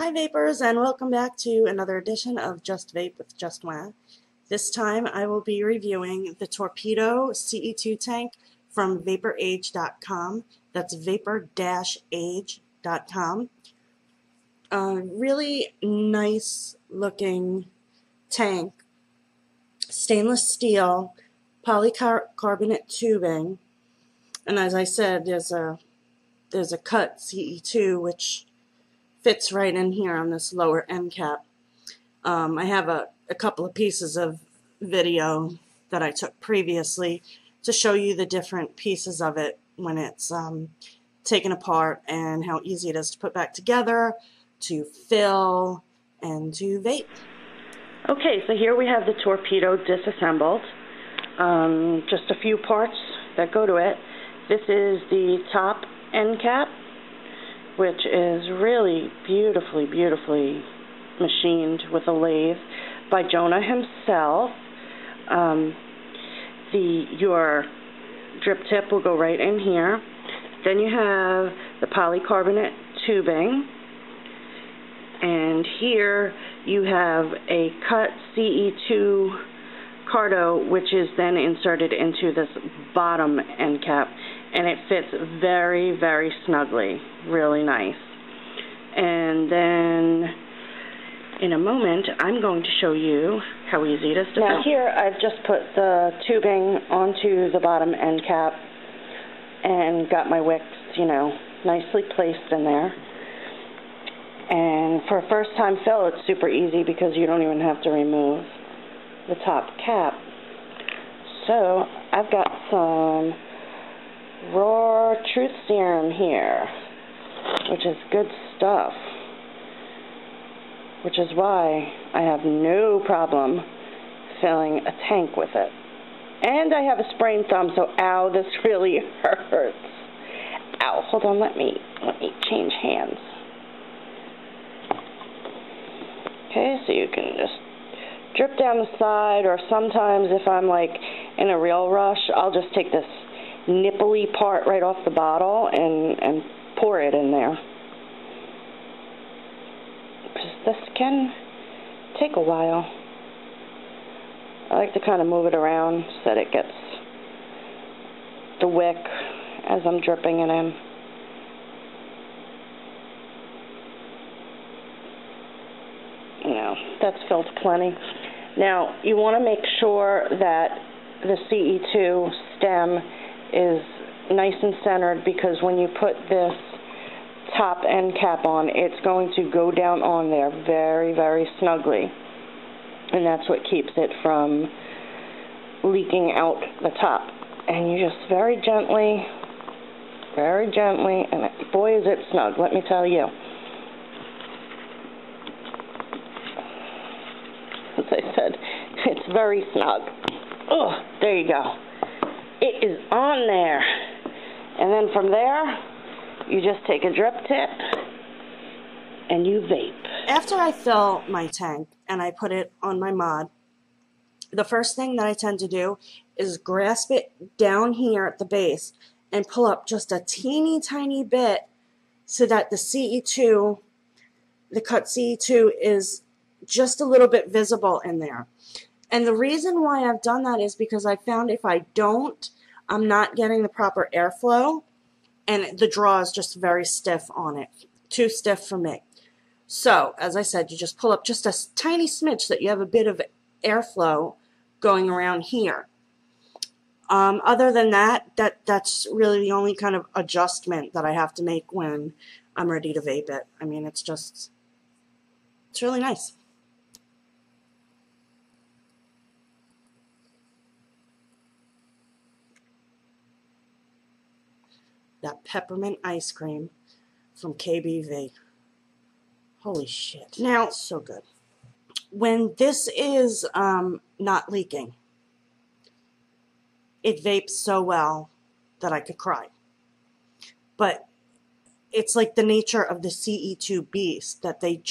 Hi Vapors, and welcome back to another edition of Just Vape with justwaaaa. This time I will be reviewing the Torpedo CE2 tank from vaporage.com. That's vapor-age.com. Really nice looking tank. Stainless steel, polycarbonate tubing, and as I said, there's a cut CE2 which fits right in here on this lower end cap. I have a couple of pieces of video that I took previously to show you the different pieces of it when it's taken apart and how easy it is to put back together, to fill, and to vape. Okay, so here we have the Torpedo disassembled. Just a few parts that go to it. This is the top end cap, which is really beautifully machined with a lathe by Jonah himself. Your drip tip will go right in here. Then you have the polycarbonate tubing, and here you have a cut CE2 cardo, which is then inserted into this bottom end cap, and it fits very snugly, really nice. And then in a moment I'm going to show you how easy it is to fill. Now here I've just put the tubing onto the bottom end cap and got my wicks, nicely placed in there. And for a first time fill, it's super easy because you don't even have to remove the top cap. So I've got some raw truth serum here, which is good stuff, which is why I have no problem filling a tank with it. And I have a sprained thumb, so ow, this really hurts. Ow, hold on, let me change hands. Okay, so you can just drip down the side, or sometimes if I'm like in a real rush, I'll just take this nipply part right off the bottle and pour it in there. Because this can take a while. I like to kind of move it around so that it gets the wick as I'm dripping it in. That's filled plenty. Now, you want to make sure that the CE2 stem is nice and centered, because when you put this top end cap on, it's going to go down on there very snugly. And that's what keeps it from leaking out the top. And you just very gently, and boy is it snug, let me tell you. As I said, it's very snug. Oh, there you go. It is on there. And then from there, you just take a drip tip and you vape. After I fill my tank and I put it on my mod, the first thing that I tend to do is grasp it down here at the base and pull up just a teeny tiny bit so that the CE2, the cut CE2, is just a little bit visible in there. And the reason why I've done that is because I found if I don't, I'm not getting the proper airflow, and the draw is just very stiff on it. Too stiff for me. So, as I said, you just pull up just a tiny smidge so that you have a bit of airflow going around here. Other than that, that's really the only kind of adjustment that I have to make when I'm ready to vape it. I mean, it's really nice. That peppermint ice cream from KBV. Holy shit. Now, so good. When this is not leaking, it vapes so well that I could cry. But it's like the nature of the CE2 beast that they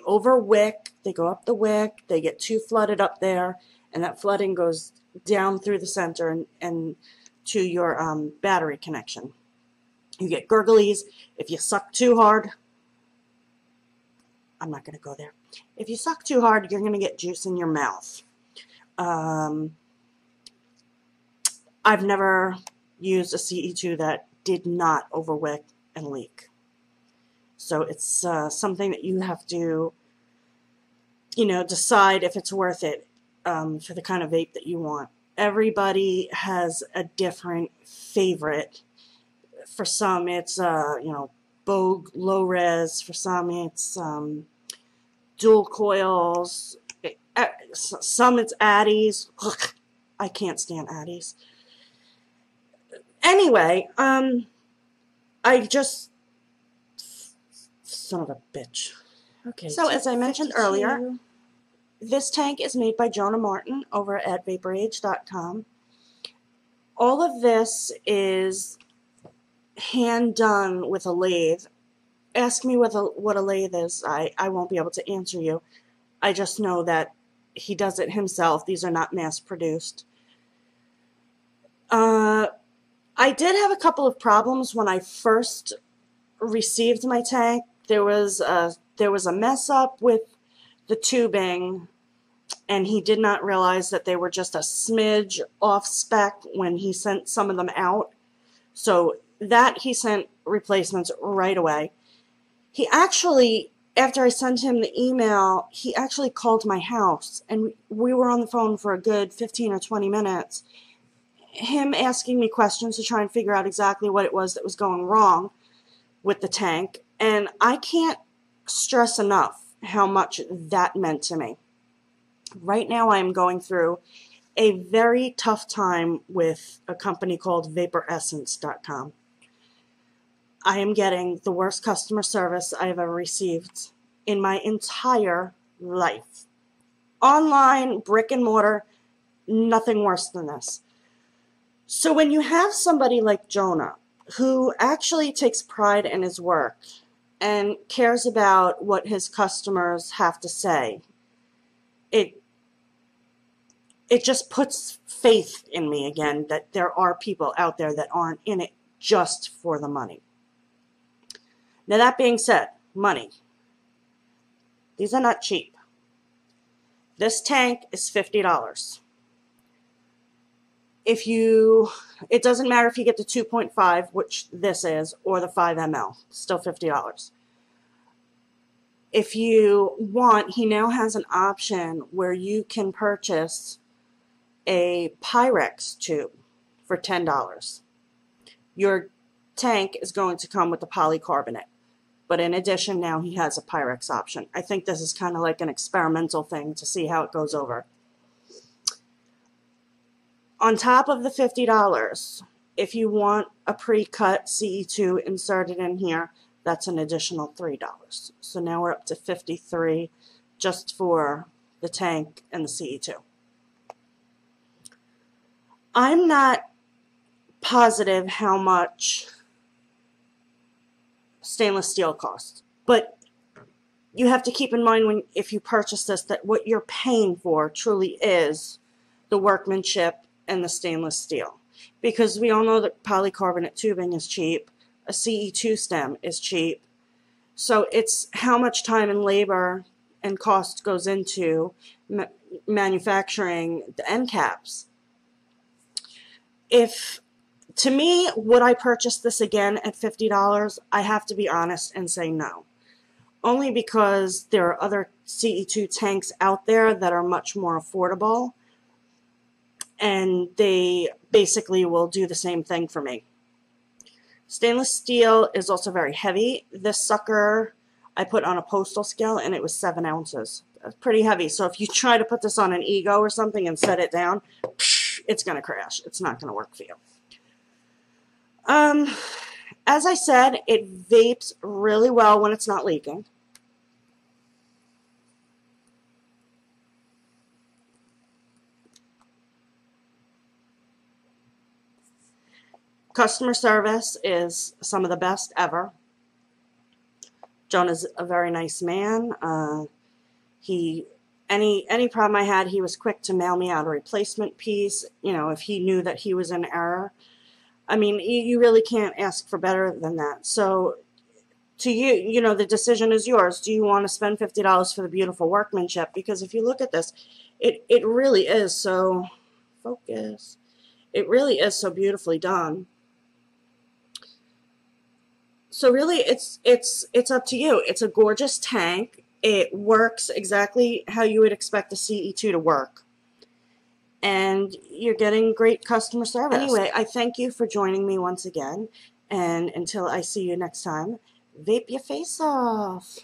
over wick, they go up the wick, they get too flooded up there, and that flooding goes down through the center and to your battery connection. You get gurglies if you suck too hard. I'm not going to go there. If you suck too hard, you're going to get juice in your mouth. I've never used a CE2 that did not overwick and leak. So it's something that you have to, you know, decide if it's worth it for the kind of vape that you want. Everybody has a different favorite. For some, it's, you know, Bogue low res. For some, it's dual coils. Some it's Addies. Ugh, I can't stand Addies. Anyway, I just, son of a bitch. Okay. So as I mentioned earlier, this tank is made by Jonah Martin over at vaporage.com. All of this is hand done with a lathe. Ask me what a lathe is. I won't be able to answer you. I just know that he does it himself. These are not mass produced. I did have a couple of problems when I first received my tank. There was a mess up with the tubing, and he did not realize that they were just a smidge off spec when he sent some of them out. So that he sent replacements right away. He actually, after I sent him the email, he actually called my house, and we were on the phone for a good 15 or 20 minutes. Him asking me questions to try and figure out exactly what it was that was going wrong with the tank. And I can't stress enough how much that meant to me. Right now I'm going through a very tough time with a company called vaporessence.com. I am getting the worst customer service I have ever received in my entire life. Online, brick and mortar, nothing worse than this. So when you have somebody like Jonah, who actually takes pride in his work and cares about what his customers have to say, it just puts faith in me again that there are people out there that aren't in it just for the money. Now that being said, money. These are not cheap. This tank is $50. It doesn't matter if you get the 2.5, which this is, or the 5 ml, still $50. If you want, he now has an option where you can purchase a Pyrex tube for $10. Your tank is going to come with the polycarbonate, but in addition now he has a Pyrex option. I think this is kind of like an experimental thing to see how it goes over. On top of the $50, if you want a pre-cut CE2 inserted in here, that's an additional $3. So now we're up to $53 just for the tank and the CE2. I'm not positive how much stainless steel costs, but you have to keep in mind if you purchase this that what you're paying for truly is the workmanship and the stainless steel. Because we all know that polycarbonate tubing is cheap, a CE2 stem is cheap, so it's how much time and labor and cost goes into manufacturing the end caps. To me, would I purchase this again at $50? I have to be honest and say no. Only because there are other CE2 tanks out there that are much more affordable, and they basically will do the same thing for me. Stainless steel is also very heavy. This sucker I put on a postal scale and it was 7 ounces. That's pretty heavy. So if you try to put this on an Ego or something and set it down, it's going to crash. It's not going to work for you. As I said, it vapes really well when it's not leaking. Customer service is some of the best ever. Jonah's a very nice man. Any problem I had, he was quick to mail me out a replacement piece, you know, if he knew that he was in error. I mean, you really can't ask for better than that. So to you, you know, the decision is yours. Do you want to spend $50 for the beautiful workmanship? Because if you look at this, it really is so, focus, it really is so beautifully done. So really, it's up to you. It's a gorgeous tank. It works exactly how you would expect a CE2 to work. And you're getting great customer service. Anyway, I thank you for joining me once again. And until I see you next time, vape your face off.